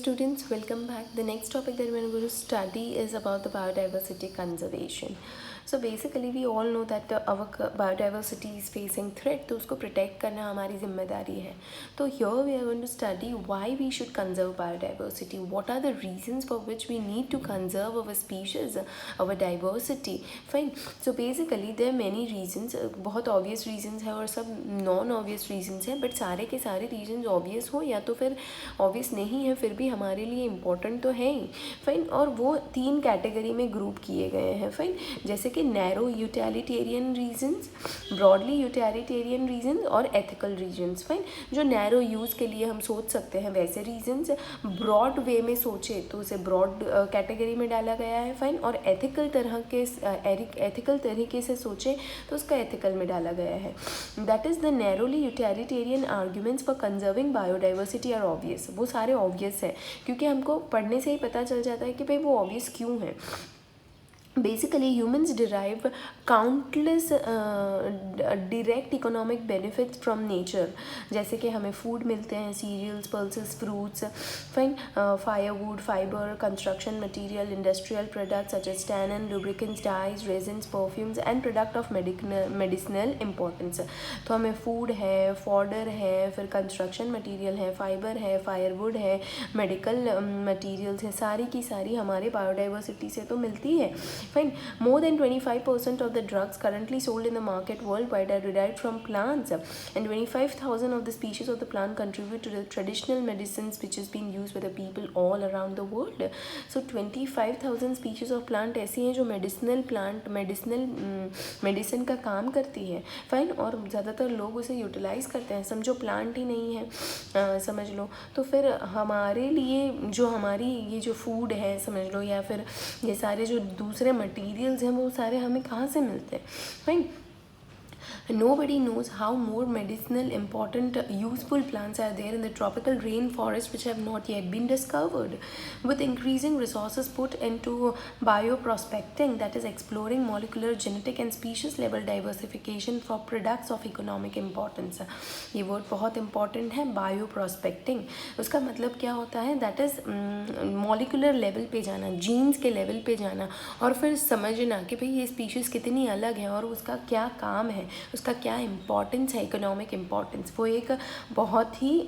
Students, welcome back. The next topic that we're going to study is about the biodiversity conservation. So basically we all know that our biodiversity is facing threat, तो उसको protect करना हमारी जिम्मेदारी है. तो here we are going to study why we should conserve biodiversity. What are the reasons for which we need to conserve our species, our diversity? Fine. So basically there are many reasons. बहुत obvious reasons है और सब non obvious reasons हैं, but सारे के सारे reasons obvious हो या तो फिर obvious नहीं है फिर भी हमारे लिए इम्पोर्टेंट तो है ही. फाइन. और वो 3 कैटेगरी में ग्रुप किए गए हैं. फाइन. जैसे कि narrow utilitarian reasons, broadly utilitarian reasons और एथिकल रीजंस. फाइन. जो नैरो यूज़ के लिए हम सोच सकते हैं वैसे रीजंस, ब्रॉड वे में सोचे तो उसे ब्रॉड कैटेगरी में डाला गया है. फाइन. और एथिकल तरीके से सोचे तो उसका एथिकल में डाला गया है. That is the narrowly utilitarian arguments for conserving biodiversity are obvious. वो सारे ऑब्वियस है क्योंकि हमको पढ़ने से ही पता चल जाता है कि भाई वो ऑब्वियस क्यों है. Basically, humans derive countless direct economic benefits from nature. जैसे कि हमें फूड मिलते हैं, cereals, pulses, fruits. Fine. Firewood, fibre, construction material, industrial products such as tannin, lubricants, dyes, resins, perfumes and product of medicinal importance. तो हमें food है, fodder है, फिर कंस्ट्रक्शन मटेरियल है, फाइबर है, फायरवुड है, मेडिकल मटेरियल्स है, सारी की सारी हमारे बायोडाइवर्सिटी से तो मिलती है. Fine. More than 25% of the drugs currently sold in the market worldwide are derived from plants, and 25,000 of the species of the plant contribute to the traditional medicines which is being used by the people all around the world. So 25,000 species of plant ऐसी हैं जो medicine का काम करती है. Fine. और ज़्यादातर लोग उसे यूटिलाइज़ करते हैं. समझो प्लांट ही नहीं है, समझ लो. तो फिर हमारे लिए जो हमारी ये जो फूड है समझ लो, या फिर ये सारे जो दूसरे मटेरियल्स हैं वो सारे हमें कहाँ से मिलते हैं. Fine. Nobody knows how more medicinal important useful plants are there in the tropical rainforest which have not yet been discovered. With increasing resources put into bioprospecting, that is exploring molecular, genetic and species level diversification for products of economic importance. ये word बहुत important है, bioprospecting. उसका मतलब क्या होता है? That is molecular level पे जाना, genes के level पे जाना और फिर समझना कि भाई ये species कितनी अलग है और उसका क्या काम है, उसका क्या इम्पॉर्टेंस है, इकोनॉमिक इम्पॉर्टेंस. वो एक बहुत ही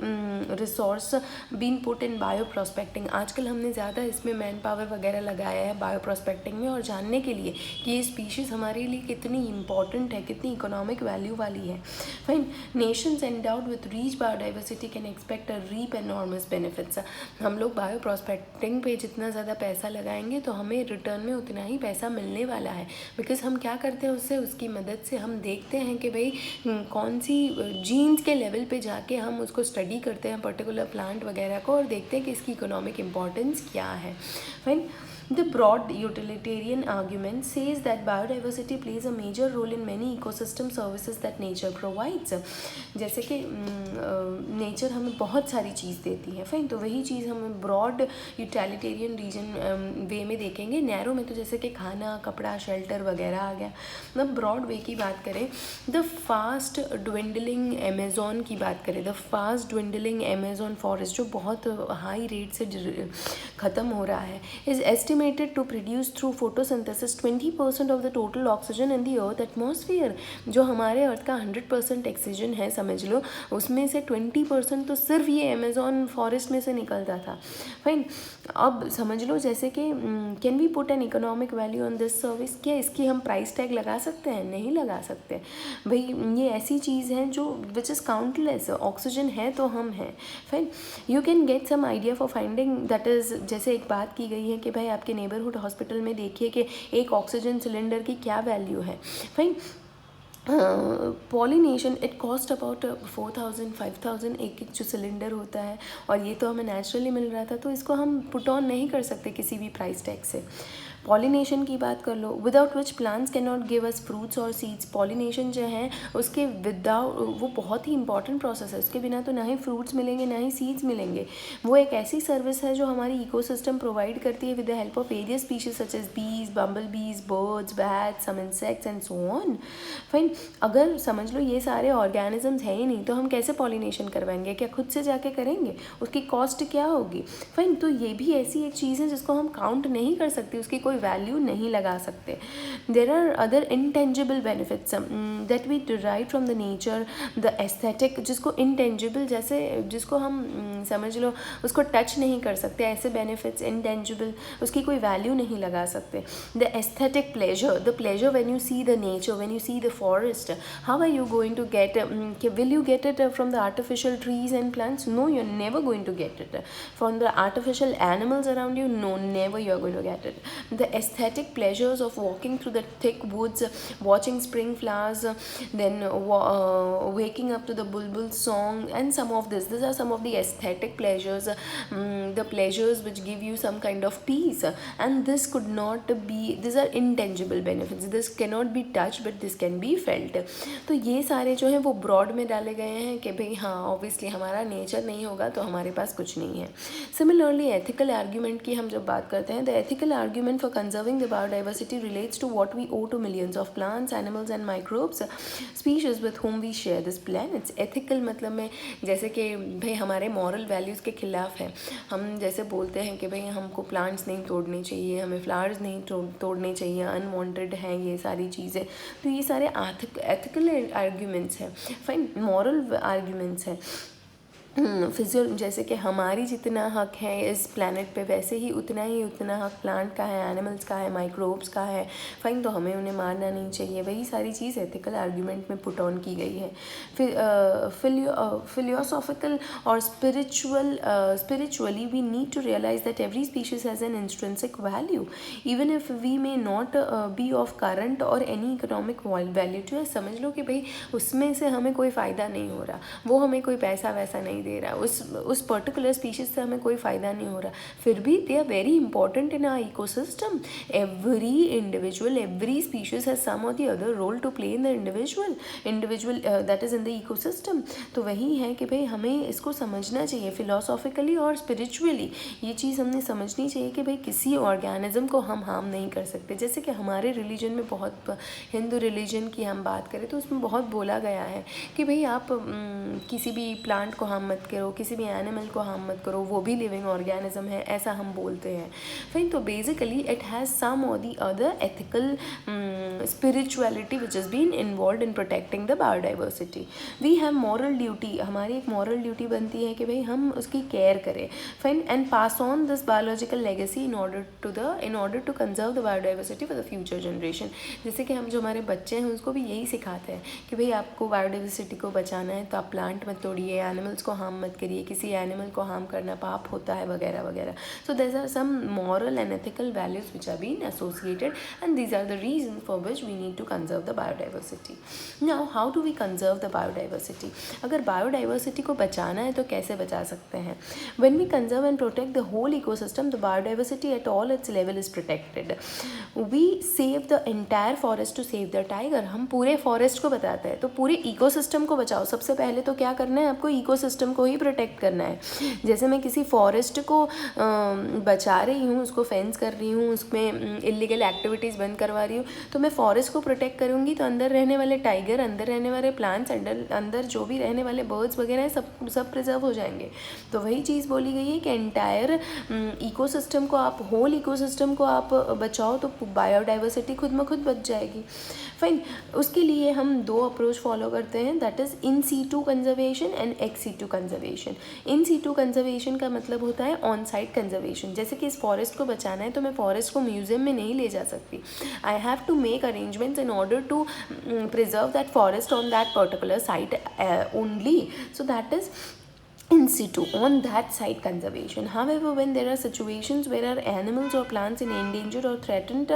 resource been put in bio prospecting. आजकल हमने ज़्यादा इसमें मैन पावर वगैरह लगाया है बायो प्रोस्पेक्टिंग में, और जानने के लिए कि ये स्पीशीज़ हमारे लिए कितनी इम्पॉर्टेंट है, कितनी इकोनॉमिक वैल्यू वाली है. Fine. Nations endowed with rich biodiversity can expect a reap enormous benefits. हम लोग बायो प्रोस्पेक्टिंग पे जितना ज़्यादा पैसा लगाएंगे तो हमें रिटर्न में उतना ही पैसा मिलने वाला है. बिकॉज हम क्या करते हैं उससे, उसकी मदद से हम देखते हैं कि भाई कौन सी जीन्स के लेवल पे जाके हम उसको स्टडी करते हैं पर्टिकुलर प्लांट वगैरह को और देखते हैं कि इसकी इकोनॉमिक इम्पॉर्टेंस क्या है. Fine. The broad utilitarian argument says that biodiversity plays a major role in many ecosystem services that nature provides. जैसे कि नेचर हमें बहुत सारी चीज़ देती है. फाइन. तो वही चीज़ हम ब्रॉड यूटिलिटेरियन रीजन वे में देखेंगे. नैरो में तो जैसे कि खाना, कपड़ा, शेल्टर वगैरह आ गया. मतलब ब्रॉड वे की बात करें, द फास्ट ड्विंडलिंग अमेज़ॉन की बात करें, the fast dwindling Amazon forest जो बहुत हाई रेट से ख़त्म हो रहा है, is estimated to produce through photosynthesis 20% of the total oxygen in the earth atmosphere. जो हमारे अर्थ का 100% ऑक्सीजन है समझ लो, उसमें से 20% तो सिर्फ ये अमेज़ॉन फॉरेस्ट में से निकलता था. फाइन. अब समझ लो जैसे कि can we put an economic value on this service. क्या इसकी हम प्राइस टैग लगा सकते हैं? नहीं लगा सकते भाई. ये ऐसी चीज़ है जो विच इज़ काउंटलेस. ऑक्सीजन है तो हम हैं. Fine. You can get some idea for finding that is. जैसे एक बात की गई है कि भाई आपके नेबरहुड हॉस्पिटल में देखिए कि एक ऑक्सीजन सिलेंडर की क्या वैल्यू है. Fine. Pollination it cost about 4,000 5,000 एक जो सिलेंडर होता है, और ये तो हमें नेचुरली मिल रहा था, तो इसको हम पुट ऑन नहीं कर सकते किसी भी प्राइस टैग से. पॉलिनेशन की बात कर लो, without which plants can not give us fruits और सीड्स। पॉलिनेशन जो है उसके विदाउट, वो बहुत ही इंपॉर्टेंट प्रोसेस है, उसके बिना तो ना ही फ्रूट्स मिलेंगे ना ही सीड्स मिलेंगे। वो एक ऐसी सर्विस है जो हमारी इकोसिस्टम प्रोवाइड करती है with the help of various species such as bees, bumble bees, birds, bats, some insects and so on. Fine, अगर समझ लो ये सारे ऑर्गेनिजम्स हैं ही नहीं तो हम कैसे पॉलिनेशन करवाएंगे? क्या खुद से जाके करेंगे? उसकी कॉस्ट क्या होगी? फाइन, तो ये भी ऐसी एक चीज़ है जिसको हम काउंट नहीं कर सकते, उसकी कोई वैल्यू नहीं लगा सकते। There are other intangible benefits that we derive from the nature, the aesthetic, जिसको इंटेंजिबल, जैसे जिसको हम समझ लो उसको टच नहीं कर सकते, ऐसे बेनिफिट्स इंटेंजिबल, उसकी कोई वैल्यू नहीं लगा सकते। The aesthetic pleasure, the pleasure when you see the nature, when you see the forest, how are you going to get, will you get it from the artificial trees and plants? No, you are never going to get it from the artificial animals around you. No, never you are going to get it. The aesthetic pleasures of walking through the thick woods, watching spring flowers, then waking up to the bulbul song, and some of this, these are some of the aesthetic pleasures, the pleasures which give you some kind of peace, and this could not be, these are intangible benefits, this cannot be touched but this can be felt. तो ये सारे जो हैं वो broad में डाले गए हैं कि भाई हाँ ऑब्वियसली हमारा नेचर नहीं होगा तो हमारे पास कुछ नहीं है। सिमिलरली एथिकल आर्ग्यूमेंट की हम जब बात करते हैं, the ethical argument for conserving the biodiversity relates to what we owe to millions of plants, animals and microbes species with whom we share this planet. Ethical मतलब में जैसे कि भाई हमारे मॉरल वैल्यूज़ के खिलाफ है, हम जैसे बोलते हैं कि भाई हमको प्लांट्स नहीं तोड़ने चाहिए, हमें फ्लावर्स नहीं तोड़ने चाहिए, अनवांटेड हैं ये सारी चीज़ें, तो ये सारे एथिकल आर्ग्यूमेंट्स हैं, फाइन, मॉरल आर्ग्यूमेंट्स हैं। फिजियो, जैसे कि हमारी जितना हक है इस प्लैनेट पे वैसे ही उतना हक प्लांट का है, एनिमल्स का है, माइक्रोब्स का है, फाइन, तो हमें उन्हें मारना नहीं चाहिए। वही सारी चीज़ एथिकल आर्ग्यूमेंट में पुट ऑन की गई है। फिर फिलोसॉफिकल और spiritually we need to realize that every species has an intrinsic value even if we may not be of current or any economic value to us। समझ लो कि भाई उसमें से हमें कोई फ़ायदा नहीं हो रहा, वो हमें कोई पैसा वैसा नहीं दे रहा, उस पर्टिकुलर स्पीशीज से हमें कोई फ़ायदा नहीं हो रहा, फिर भी they are very important in our ecosystem. Every individual, every species has some or the other role to play in the individual that is in the ecosystem. तो वही है कि भाई हमें इसको समझना चाहिए फिलोसॉफिकली और स्पिरिचुअली, ये चीज़ हमने समझनी चाहिए कि भाई किसी ऑर्गेनिज्म को हम हार्म नहीं कर सकते। जैसे कि हमारे रिलीजन में बहुत, हिंदू रिलीजन की हम बात करें तो उसमें बहुत बोला गया है कि भाई आप किसी भी प्लांट को हार्म मत करो, किसी भी एनिमल को हार्म मत करो, वो भी लिविंग ऑर्गेनिज्म है, ऐसा हम बोलते हैं। फिर तो बेसिकली इट हैज़ सम और the other ethical spirituality which is been involve in protecting the biodiversity. We have moral duty, हमारी एक मॉरल ड्यूटी बनती है कि भाई हम उसकी केयर करें, fine, and pass on this biological legacy in order to conserve the biodiversity for the future generation. जैसे कि हम जो हमारे बच्चे हैं उसको भी यही सिखाते हैं कि भाई आपको बायोडाइवर्सिटी को बचाना है तो आप प्लांट मत तोड़िए, एनिमल्स को हार्म मत करिए, किसी एनिमल को हार्म करना पाप होता है वगैरह वगैरह। So there are some moral and ethical values which are been associated and these are the reason for which we need to conserve the biodiversity. Now how do we conserve the biodiversity? अगर biodiversity को बचाना है तो कैसे बचा सकते हैं? When we conserve and protect the whole ecosystem, the biodiversity at all its level is protected. We save the entire forest to save the tiger. हम पूरे फॉरेस्ट को बताते हैं तो पूरे इकोसिस्टम को बचाओ। सबसे पहले तो क्या करना है, आपको इकोसिस्टम को ही प्रोटेक्ट करना है। जैसे मैं किसी फॉरेस्ट को बचा रही हूँ, उसको फेंस कर रही हूँ, उसमें इलीगल एक्टिविटीज़ बंद करवा रही हूँ, तो मैं फॉरेस्ट को प्रोटेक्ट करूँगी तो अंदर रहने वाले टाइगर, अंदर रहने वाले प्लांट्स, अंदर जो भी रहने वाले बर्ड्स वगैरह सब प्रिजर्व हो जाएंगे। तो वही चीज़ बोली गई है कि एंटायर इकोसिस्टम को आप, होल इकोसिस्टम को आप बचाओ तो बायोडाइवर्सिटी खुद में खुद बच जाएगी। फाइन, उसके लिए हम दो अप्रोच फॉलो करते हैं, that is in situ conservation and ex situ conservation. In situ conservation का मतलब होता है ऑन साइट कंजर्वेशन। जैसे कि इस फॉरेस्ट को बचाना है तो मैं फॉरेस्ट को म्यूजियम में नहीं ले जा सकती, I have to make arrangements in order to preserve that forest on that particular site only. So that is in situ on that site conservation. However, when there are situations where our animals or plants in endangered or threatened,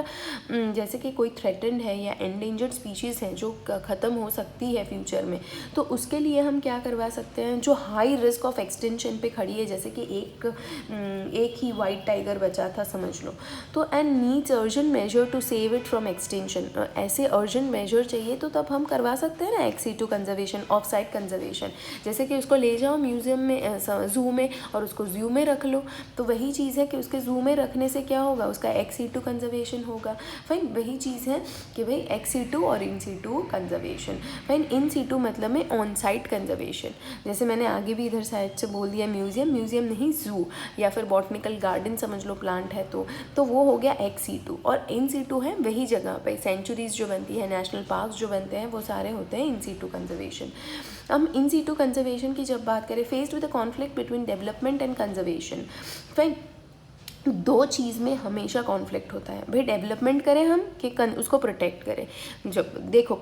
जैसे कि कोई threatened है या endangered species है जो ख़त्म हो सकती है फ्यूचर में, तो उसके लिए हम क्या करवा सकते हैं, जो हाई रिस्क ऑफ एक्सटेंशन पे खड़ी है, जैसे कि एक ही वाइट टाइगर बचा था समझ लो, तो and needs urgent measure to save it from extinction, ऐसे अर्जेंट मेजर चाहिए तो तब हम करवा सकते हैं ना ex situ conservation, off site conservation, जैसे कि उसको ले जाओ म्यूजियम में, ज़ू में, और उसको ज़ू में रख लो, तो वही चीज़ है कि उसके ज़ू में रखने से क्या होगा, उसका एक्स सिटू कंजर्वेशन होगा। फाइन, वही चीज़ है कि भाई एक्स सिटू और इन सिटू कंजर्वेशन। फाइन, इन सिटू मतलब में ऑन साइट कंजर्वेशन, जैसे मैंने आगे भी इधर साइड से बोल दिया म्यूजियम नहीं ज़ू, या फिर बॉटनिकल गार्डन समझ लो, प्लांट है तो वो हो गया एक्स सिटू, और इन सिटू है वही जगह पे सेंचुरीज जो बनती है, नेशनल पार्क जो बनते हैं, वो सारे होते हैं इन सिटू कंजर्वेशन। हम इन सिटू कंजर्वेशन की जब बात करें, faced with a conflict between development and conservation, fine, दो चीज़ में हमेशा कॉन्फ्लिक्ट होता है। भाई डेवलपमेंट करें हम कि उसको प्रोटेक्ट करें। जब देखो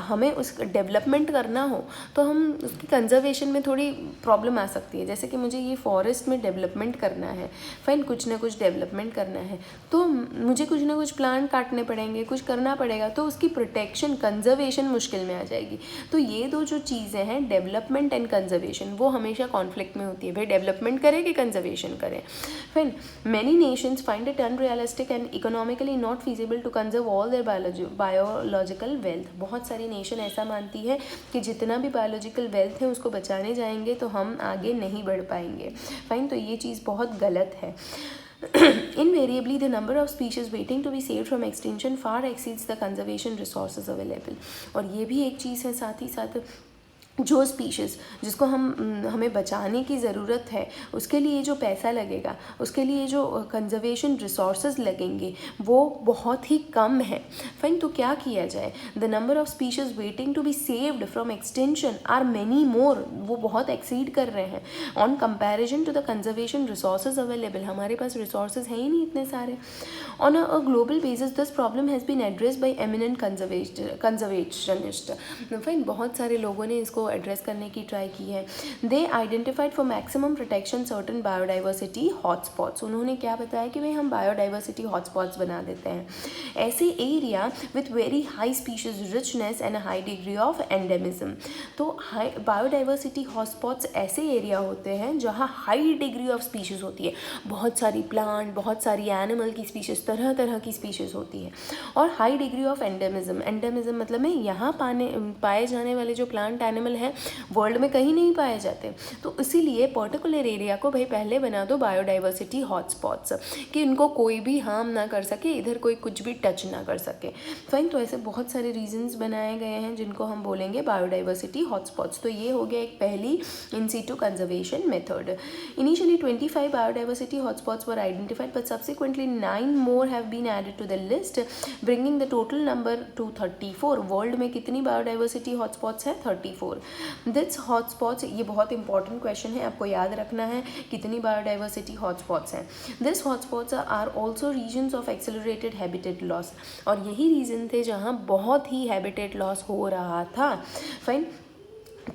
हमें उस डेवलपमेंट करना हो तो हम उसकी कंजर्वेशन में थोड़ी प्रॉब्लम आ सकती है, जैसे कि मुझे ये फॉरेस्ट में डेवलपमेंट करना है, फाइन, कुछ ना कुछ डेवलपमेंट करना है, तो मुझे कुछ ना कुछ प्लांट काटने पड़ेंगे, कुछ करना पड़ेगा, तो उसकी प्रोटेक्शन कंजर्वेशन मुश्किल में आ जाएगी। तो ये दो जो चीज़ें हैं, डेवलपमेंट एंड कंजर्वेशन, वो हमेशा कॉन्फ्लिक्ट में होती है। भाई डेवलपमेंट करें कि कंजर्वेशन करें। Fine, many nations find it unrealistic and economically not feasible to conserve all their biological wealth। बहुत सारी नेशन ऐसा मानती है कि जितना भी बायोलॉजिकल वेल्थ है उसको बचाने जाएंगे तो हम आगे नहीं बढ़ पाएंगे। फाइन, तो ये चीज़ बहुत गलत है। Invariably, the number of species waiting to be saved from extinction far exceeds the conservation resources available। और ये भी एक चीज़ है साथ ही साथ, जो स्पीशीज़ जिसको हमें बचाने की ज़रूरत है, उसके लिए जो पैसा लगेगा, उसके लिए जो कंजर्वेशन रिसोर्सेज लगेंगे, वो बहुत ही कम है। फाइन, तो क्या किया जाए, the number of species waiting to be saved from extension are many more, वो बहुत एक्सीड कर रहे हैं on comparison to the conservation resources available. हमारे पास रिसोर्सेज हैं ही नहीं इतने सारे। On a global basis this problem has been addressed by eminent conservationist. Fine, बहुत सारे लोगों ने इसको एड्रेस करने की ट्राई की है। They identified for maximum protection certain biodiversity hotspots. उन्होंने क्या बताया कि भाई हम बायोडाइवर्सिटी हॉटस्पॉट्स बना देते हैं, ऐसे area with very high species richness and high degree of endemism. तो हाई बायोडाइवर्सिटी हॉटस्पॉट्स ऐसे एरिया होते हैं जहाँ हाई डिग्री ऑफ स्पीशीज़ होती है, बहुत सारी प्लांट, बहुत सारी एनिमल की स्पीशीज़, तरह तरह की स्पीशीज़ होती है, और high degree of endemism. Endemism मतलब में यहाँ पाए जाने वाले जो प्लांट एनिमल हैं वर्ल्ड में कहीं नहीं पाए जाते। तो इसीलिए पर्टिकुलर एरिया को भाई पहले बना दो बायोडाइवर्सिटी हॉटस्पॉट्स, कि इनको कोई भी हार्म ना कर सके, इधर कोई कुछ भी टच ना कर सके। फाइन, तो ऐसे बहुत सारे रीजंस बनाए गए हैं जिनको हम बोलेंगे बायोडाइवर्सिटी हॉटस्पॉट्स। तो ये हो गया एक पहली in situ conservation method. Initially 25 biodiversity hotspots were identified, but subsequently 9 more have been added to the list, bringing the total number to 34। World में कितनी बायोडाइवर्सिटी हॉटस्पॉट्स हैं? 34। दिस हॉटस्पॉट्स, ये बहुत इंपॉर्टेंट क्वेश्चन है, आपको याद रखना है कितनी बायोडाइवर्सिटी हॉटस्पॉट्स हैं। This hotspots are also regions of accelerated habitat loss, और यही रीजन थे जहाँ बहुत ही हैबिटेट लॉस हो रहा था। Fine,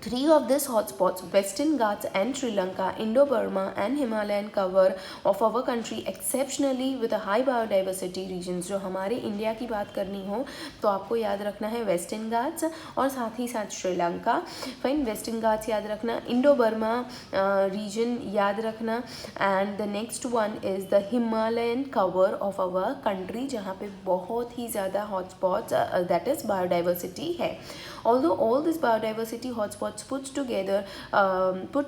3 of these hotspots, Western Ghats and Sri Lanka, Indo-Burma and Himalayan cover of our country exceptionally with a high biodiversity regions। जो हमारे इंडिया की बात करनी हो तो आपको याद रखना है वेस्टर्न घाट्स और साथ ही साथ श्रीलंका। फाइन, वेस्टर्न घाट्स याद रखना, इंडो बर्मा रीजन याद रखना, and the next one is the Himalayan cover of our country, जहाँ पे बहुत ही ज़्यादा हॉटस्पॉट्स दैट इज़ बायोडाइवर्सिटी है। Although all this biodiversity hotspots put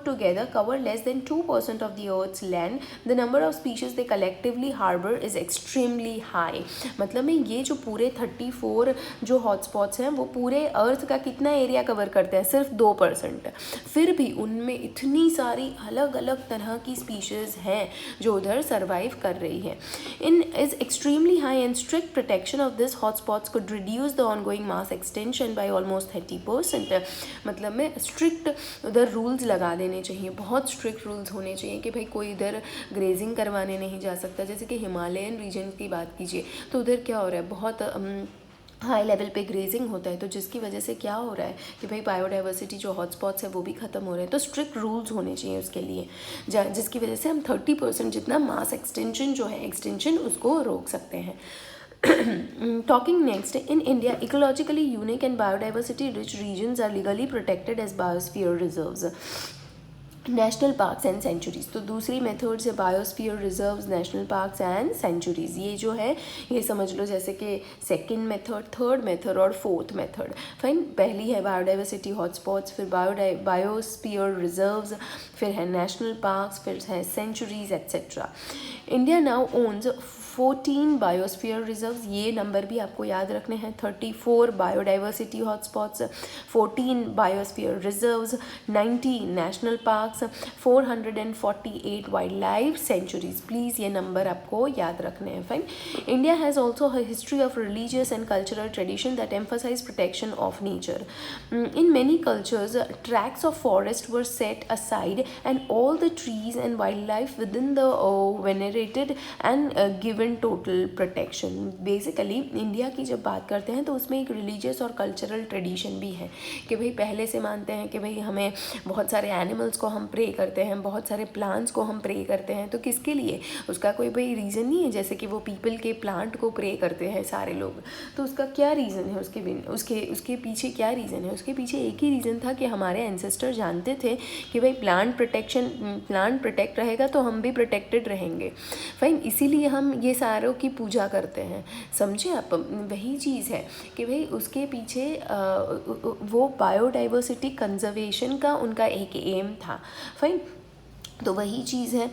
together cover less than 2% of the Earth's land, the number of species they collectively harbor is extremely high। मतलब में ये जो पूरे 34 जो हॉटस्पॉट्स हैं वो पूरे अर्थ का कितना एरिया कवर करते हैं? सिर्फ 2%। फिर भी उनमें इतनी सारी अलग अलग तरह की स्पीशीज़ हैं जो उधर सर्वाइव कर रही है। In is extremely high and strict protection of this hotspots could reduce the ongoing mass extinction by almost 30%। मतलब में स्ट्रिक्ट उधर रूल्स लगा देने चाहिए, बहुत स्ट्रिक्ट रूल्स होने चाहिए कि भाई कोई इधर ग्रेजिंग करवाने नहीं जा सकता। जैसे कि हिमालयन रीजन की बात कीजिए तो उधर क्या हो रहा है, बहुत हाई लेवल पे ग्रेजिंग होता है, तो जिसकी वजह से क्या हो रहा है कि भाई बायोडाइवर्सिटी जो हॉटस्पॉट्स है वो भी ख़त्म हो रहे हैं। तो स्ट्रिक्ट रूल्स होने चाहिए उसके लिए, जिसकी वजह से हम 30% जितना मास एक्सटेंशन जो है एक्सटेंशन उसको रोक सकते हैं। Talking next, in India, ecologically unique and biodiversity rich regions are legally protected as biosphere reserves, national parks and sanctuaries. तो दूसरी मेथड है biosphere reserves, national parks and sanctuaries. ये जो है ये समझ लो जैसे कि सेकंड मेथड, थर्ड मेथड और फोर्थ मेथड। फाइन, पहली है बायोडाइवर्सिटी हॉटस्पॉट्स, फिर बायोस्फीयर रिजर्व्स, फिर है नेशनल पार्क्स, फिर है sanctuaries etcetera. India now owns 14 biosphere reserves, ये नंबर भी आपको याद रखने हैं। 34 biodiversity hotspots, 14 biosphere reserves, 90 national parks, 448 wild life sanctuaries. Please ये नंबर आपको याद रखने हैं। Fine, India has also a history of religious and cultural tradition that emphasize protection of nature. In many cultures tracts of forest were set aside and all the trees and wildlife within the venerated and given total protection. Basically India की जब बात करते हैं तो उसमें एक religious और cultural tradition भी है कि भाई पहले से मानते हैं कि भाई हमें बहुत सारे एनिमल्स को हम प्रे करते हैं, बहुत सारे प्लांट्स को हम प्रे करते हैं। तो किसके लिए? उसका कोई भाई रीज़न नहीं है, जैसे कि वो पीपल के प्लांट को प्रे करते हैं सारे लोग, तो उसका क्या रीज़न है? उसके पीछे क्या रीज़न है? उसके पीछे एक ही रीज़न था कि हमारे एंसेस्टर जानते थे कि भाई प्लांट प्रोटेक्ट रहेगा तो हम भी प्रोटेक्टेड रहेंगे। फाइन, इसीलिए हम ये सारों की पूजा करते हैं। समझे आप? वही चीज़ है कि भाई उसके पीछे वो बायोडाइवर्सिटी कंजर्वेशन का उनका एक एम था। फाइन, तो वही चीज़ है।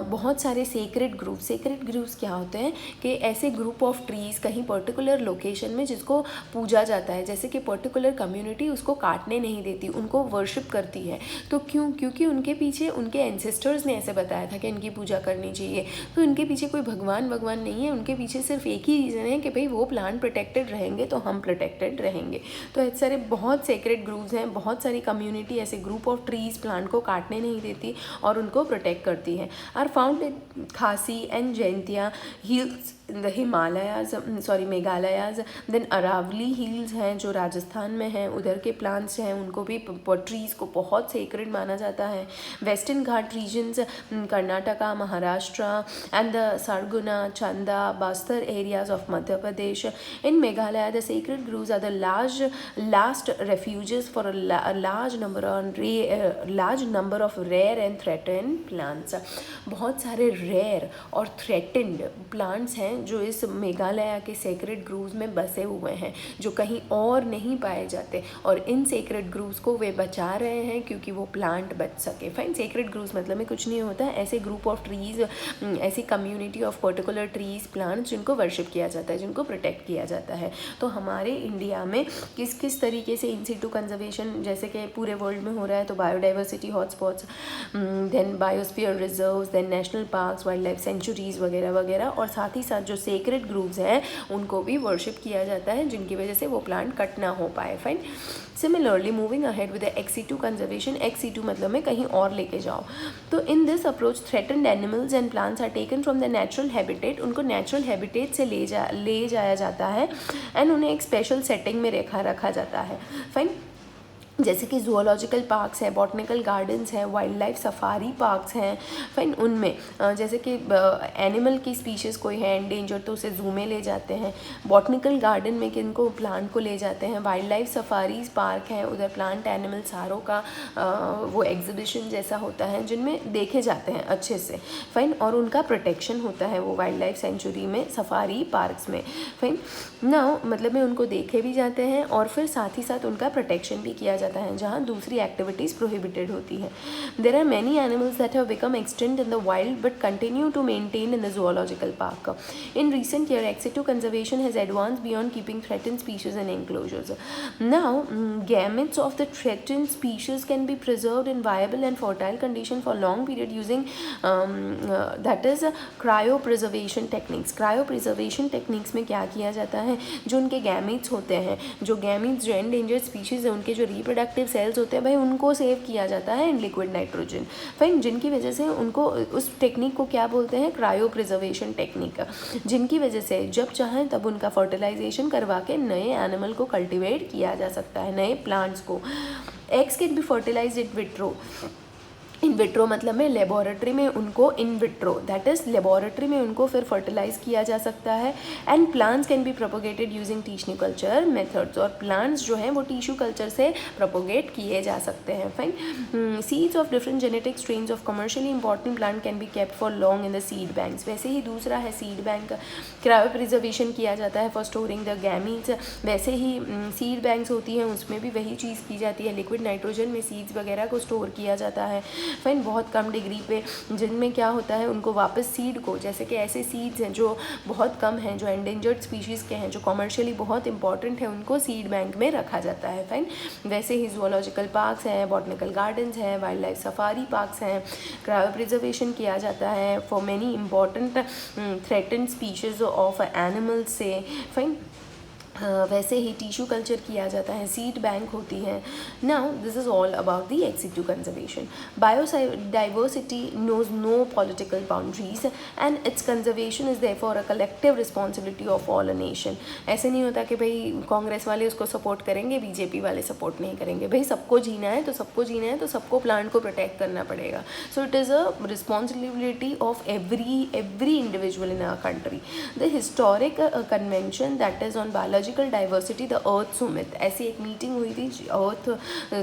बहुत सारे सेक्रेड ग्रुप्स क्या होते हैं कि ऐसे ग्रुप ऑफ ट्रीज़ कहीं पर्टिकुलर लोकेशन में जिसको पूजा जाता है, जैसे कि पर्टिकुलर कम्युनिटी उसको काटने नहीं देती, उनको वर्शिप करती है। तो क्योंकि उनके पीछे उनके एंसेस्टर्स ने ऐसे बताया था कि इनकी पूजा करनी चाहिए। तो इनके पीछे कोई भगवान नहीं है, उनके पीछे सिर्फ एक ही रीज़न है कि भाई वो प्लांट प्रोटेक्टेड रहेंगे तो हम प्रोटेक्टेड रहेंगे। तो ऐसे सारे बहुत सेक्रेड ग्रुप्स हैं, बहुत सारी कम्युनिटी ऐसे ग्रुप ऑफ ट्रीज़ प्लांट को काटने नहीं देती और उनको प्रोटेक्ट करती हैं। Are found in Khasi and Jaintia hills in the Himalayas, Meghalayas. Then Aravalli hills हैं जो राजस्थान में हैं, उधर के प्लांट्स हैं, उनको भी ट्रीज़ को बहुत सेक्रेड माना जाता है। Western Ghat regions, Karnataka, Maharashtra and the Sarguna, Chanda, Bastar areas of Madhya Pradesh. In Meghalaya the sacred groves are the last refuges for a large number of rare and threatened plants। बहुत सारे रेयर और थ्रेटेंड प्लांट्स हैं जो इस मेघालय के सेक्रेड ग्रूव्स में बसे हुए हैं, जो कहीं और नहीं पाए जाते, और इन सेक्रेड ग्रूव्स को वे बचा रहे हैं क्योंकि वो प्लांट बच सके। फाइन, सेक्रेड ग्रूव्स मतलब में कुछ नहीं होता है, ऐसे ग्रुप ऑफ ट्रीज़, ऐसी community of particular trees plants जिनको वर्शिप किया जाता है, जिनको प्रोटेक्ट किया जाता है। तो हमारे इंडिया में किस तरीके से इन सिटू कंजर्वेशन जैसे कि पूरे वर्ल्ड में हो रहा है, तो biodiversity hotspots, then biosphere reserves, then national parks, wild life sanctuaries वगैरह वगैरह, और साथ ही साथ जो सेक्रेड ग्रुप्स हैं उनको भी वर्शिप किया जाता है, जिनकी वजह से वो प्लांट कट ना हो पाए। Fine, similarly moving ahead with the ex situ conservation, ex situ मतलब में कहीं और लेके जाओ। तो in this approach threatened animals and plants are taken from the natural habitat, उनको नेचुरल हैबिटेट से ले जाया जाता है एंड उन्हें एक स्पेशल सेटिंग में रखा जाता है। फाइन, जैसे कि जूलॉजिकल पार्क्स है, बॉटनिकल गार्डन्स हैं, वाइल्ड लाइफ सफारी पार्क्स हैं। फाइन, उनमें जैसे कि एनिमल की स्पीशीज़ कोई है एंडेंजर तो उसे जू में ले जाते हैं, बॉटनिकल गार्डन में किनको प्लांट को ले जाते हैं, वाइल्ड लाइफ सफारीज पार्क हैं, उधर प्लांट एनिमल सारों का वो एग्जिबिशन जैसा होता है जिनमें देखे जाते हैं अच्छे से। फाइन, और उनका प्रोटेक्शन होता है वो वाइल्ड लाइफ सेंचुरी में, सफारी पार्क्स में। फाइन, नाउ मतलब में उनको देखे भी जाते हैं और फिर साथ ही साथ उनका प्रोटेक्शन भी किया जाता है जहाँ दूसरी एक्टिविटीज़ प्रोहिबिटेड होती हैं। There are many animals that have become extinct in the wild but continue to maintain in the zoological park. In recent year, ex-situ conservation has advanced beyond keeping threatened species in enclosures. Now, gametes of the threatened species can be preserved in viable and fertile condition for long period using that is cryopreservation techniques. Cryopreservation techniques में क्या किया जाता है, जो उनके gametes होते हैं, जो gametes जो endangered species है उनके जो reproductive रिप्रोडक्टिव सेल्स होते हैं भाई उनको सेव किया जाता है इन लिक्विड नाइट्रोजन, फाइन, जिनकी वजह से उनको उस टेक्निक को क्या बोलते हैं, क्रायो प्रिजर्वेशन टेक्निक, जिनकी वजह से जब चाहें तब उनका फर्टिलाइजेशन करवा के नए एनिमल को कल्टिवेट किया जा सकता है, नए प्लांट्स को। Eggs can be fertilized in vitro, in vitro मतलब में लेबोरेटरी में उनको, in vitro that is laboratory में उनको फिर फर्टिलाइज किया जा सकता है। And plants can be propagated using tissue culture methods, और प्लांट्स जो हैं वो टिश्यू कल्चर से प्रोपोगेट किए जा सकते हैं, fine. Seeds of different genetic strains of commercially important plant can be kept for long in the seed banks. वैसे ही दूसरा है सीड बैंक, क्रायो प्रिजर्वेशन किया जाता है फॉर स्टोरिंग द गैमीट्स। वैसे ही सीड बैंक्स होती हैं उसमें भी वही चीज़ की जाती है, लिक्विड नाइट्रोजन में सीड्स वगैरह को स्टोर किया जाता है, फाइन, बहुत कम डिग्री पे, जिनमें क्या होता है उनको वापस सीड को, जैसे कि ऐसे सीड्स हैं जो बहुत कम हैं, जो एंडेंजर्ड स्पीशीज़ के हैं, जो कमर्शियली बहुत इंपॉर्टेंट है, उनको सीड बैंक में रखा जाता है, फाइन। वैसे ही जूलॉजिकल पार्क्स हैं, बॉटनिकल गार्डन्स हैं, वाइल्ड लाइफ सफारी पार्क्स हैं, क्रायो प्रिजर्वेशन किया जाता है for many important threatened species of animals से, फाइन। वैसे ही टिश्यू कल्चर किया जाता है, सीड बैंक होती है। Now this is all about the ex situ conservation. Biodiversity knows no political boundaries and its conservation is therefore a collective responsibility of all a nation. ऐसे नहीं होता कि भाई कांग्रेस वाले उसको सपोर्ट करेंगे, बीजेपी वाले सपोर्ट नहीं करेंगे, भाई सबको जीना है तो सबको जीना है, तो सबको प्लांट को प्रोटेक्ट करना पड़ेगा। So it is a responsibility of every individual in our country. The historic convention that is on biology diversity, the earth summit, ऐसी एक मीटिंग हुई थी earth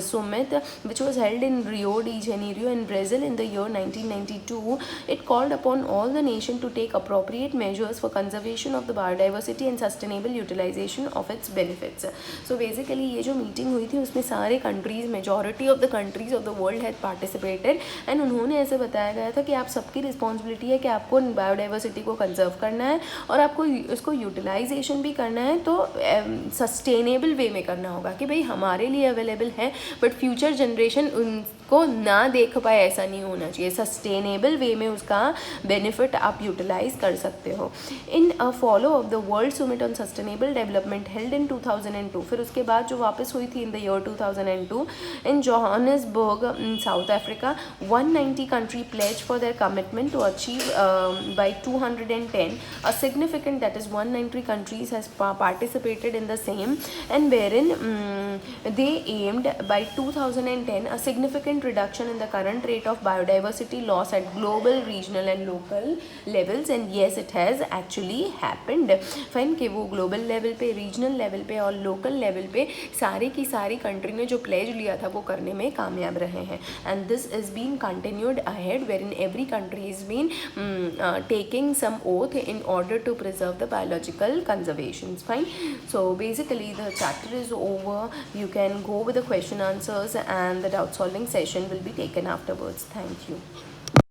summit which was held in Rio de Janeiro in Brazil in the year 1992. It called upon all the nation to take appropriate measures for conservation of the biodiversity and sustainable utilisation of its benefits. So basically ये जो meeting हुई थी उसमें सारे countries, majority of the countries of the world had participated, and उन्होंने ऐसे बताया गया था कि आप सबकी रिस्पॉन्सिबिलिटी है कि आपको बायोडाइवर्सिटी को कंजर्व करना है और आपको इसको यूटिलाइजेशन भी करना है, तो सस्टेनेबल वे में करना होगा कि भाई हमारे लिए अवेलेबल है बट फ्यूचर जनरेशन उनको ना देख पाए, ऐसा नहीं होना चाहिए। सस्टेनेबल वे में उसका बेनिफिट आप यूटिलाइज कर सकते हो। In a follow of the world summit on sustainable development held in 2002, फिर उसके बाद जो वापस हुई थी in the year 2002 in Johannesburg in South Africa, 190 country pledge for their commitment to achieve by 210 a significant, that is 190 countries has participated in the same, and wherein they aimed by 2010 a significant reduction in the current rate of biodiversity loss at global, regional and local levels, and yes it has actually happened. Fine कि वो global level पे, regional level पे और local level पे सारी की सारी country ने जो प्लेज लिया था वो करने में कामयाब रहे हैं, and this is been continued ahead where in every country is been taking some oath in order to preserve the biological conservations. Fine. So basically the chapter is over. You can go with the question answers and the doubt solving session will be taken afterwards. Thank you.